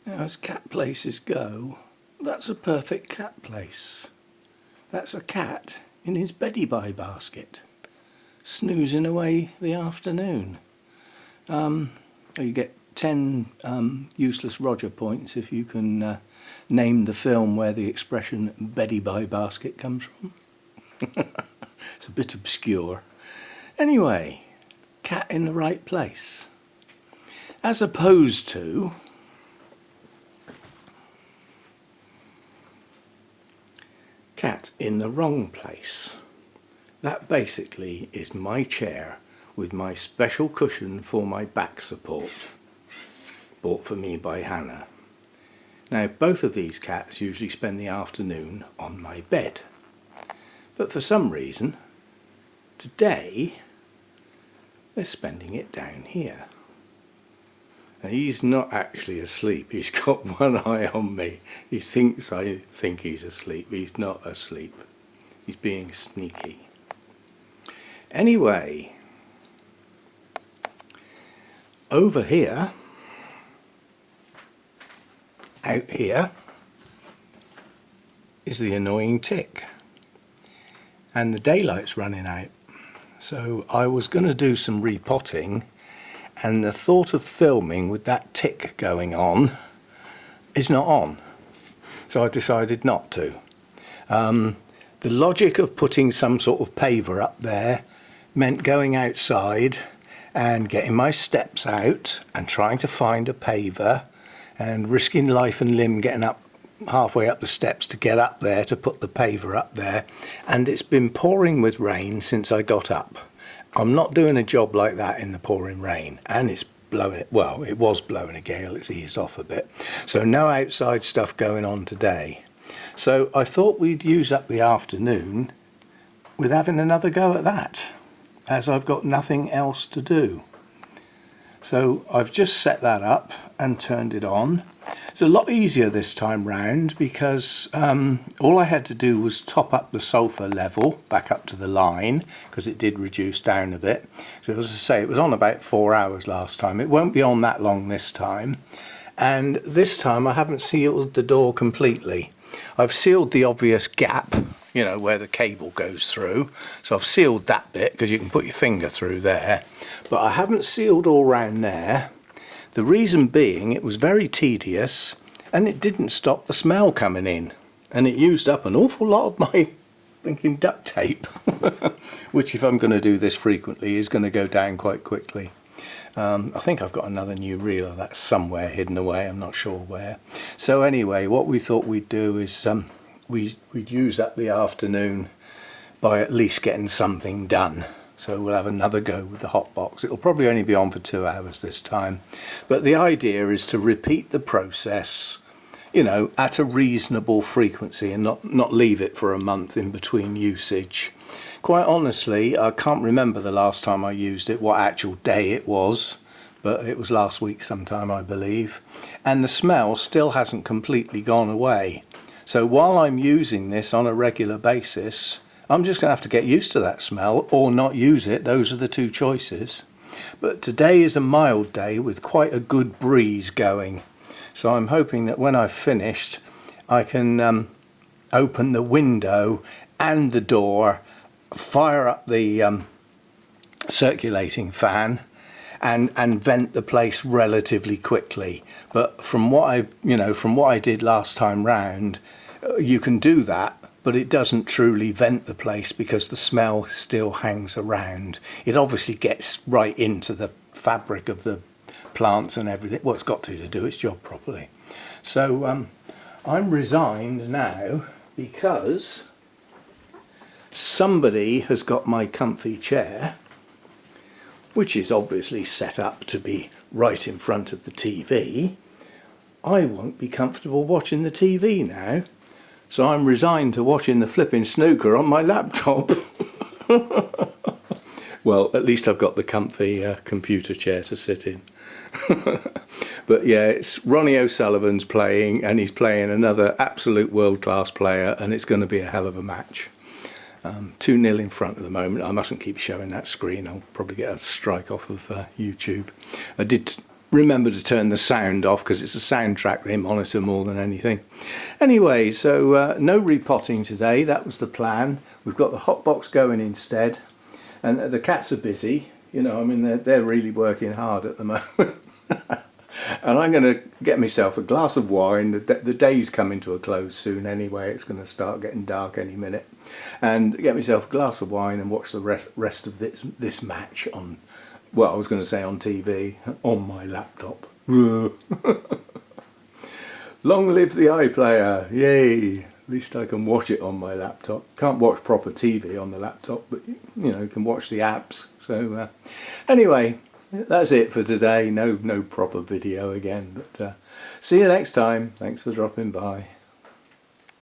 Now, as cat places go, that's a perfect cat place. That's a cat in his beddy-bye basket, snoozing away the afternoon. You get 10 useless Roger points if you can name the film where the expression beddy-bye basket comes from. It's a bit obscure. Anyway, cat in the right place. As opposed to cat in the wrong place. That basically is my chair with my special cushion for my back support, bought for me by Hannah. Now, both of these cats usually spend the afternoon on my bed, but for some reason today they're spending it down here. Now, he's not actually asleep. He's got one eye on me. He thinks I think he's asleep. He's not asleep. He's being sneaky. Anyway, over here, out here, is the annoying tick. And the daylight's running out. So I was going to do some repotting, and the thought of filming with that tick going on is not on. So I decided not to. The logic of putting some sort of paver up there meant going outside and getting my steps out and trying to find a paver and risking life and limb getting up halfway up the steps to get up there to put the paver up there. And it's been pouring with rain since I got up. I'm not doing a job like that in the pouring rain, and it's blowing it. Well, it was blowing a gale. It's eased off a bit. So no outside stuff going on today. So I thought we'd use up the afternoon with having another go at that, as I've got nothing else to do. So I've just set that up and turned it on. It's a lot easier this time round because all I had to do was top up the sulphur level back up to the line, because it did reduce down a bit. So as I say, it was on about 4 hours last time. It won't be on that long this time. And this time I haven't sealed the door completely. I've sealed the obvious gap, you know, where the cable goes through. So I've sealed that bit because you can put your finger through there. But I haven't sealed all round there. The reason being, it was very tedious and it didn't stop the smell coming in. And it used up an awful lot of my blinking duct tape, which if I'm going to do this frequently is going to go down quite quickly. I think I've got another new reel of that somewhere hidden away, I'm not sure where. So anyway, what we thought we'd do is we'd use up the afternoon by at least getting something done. So we'll have another go with the hot box. It'll probably only be on for 2 hours this time. But the idea is to repeat the process, you know, at a reasonable frequency and not leave it for a month in between usage. Quite honestly, I can't remember the last time I used it, what actual day it was, but it was last week sometime, I believe. And the smell still hasn't completely gone away. So while I'm using this on a regular basis, I'm just going to have to get used to that smell or not use it. Those are the two choices. But today is a mild day with quite a good breeze going. So I'm hoping that when I've finished, I can open the window and the door, fire up the circulating fan and vent the place relatively quickly. But from what I did last time round, you can do that, but it doesn't truly vent the place because the smell still hangs around. It obviously gets right into the fabric of the plants and everything. Well, it's got to do its job properly. So I'm resigned now because somebody has got my comfy chair, which is obviously set up to be right in front of the TV. I won't be comfortable watching the TV now. So I'm resigned to watching the flipping snooker on my laptop. Well, at least I've got the comfy computer chair to sit in. But yeah, it's Ronnie O'Sullivan's playing, and he's playing another absolute world-class player, and it's going to be a hell of a match. 2-0 in front at the moment. I mustn't keep showing that screen. I'll probably get a strike off of YouTube. I did remember to turn the sound off because it's a soundtrack they monitor more than anything. Anyway, so no repotting today. That was the plan. We've got the hot box going instead, and the cats are busy. You know, I mean, they're really working hard at the moment. And I'm going to get myself a glass of wine. The day's coming to a close soon anyway. It's going to start getting dark any minute. And get myself a glass of wine and watch the rest of this match on, well, I was going to say on TV, on my laptop. Long live the iPlayer, yay! At least I can watch it on my laptop. Can't watch proper TV on the laptop, but you know, can watch the apps. So anyway, that's it for today. No proper video again, but see you next time. Thanks for dropping by.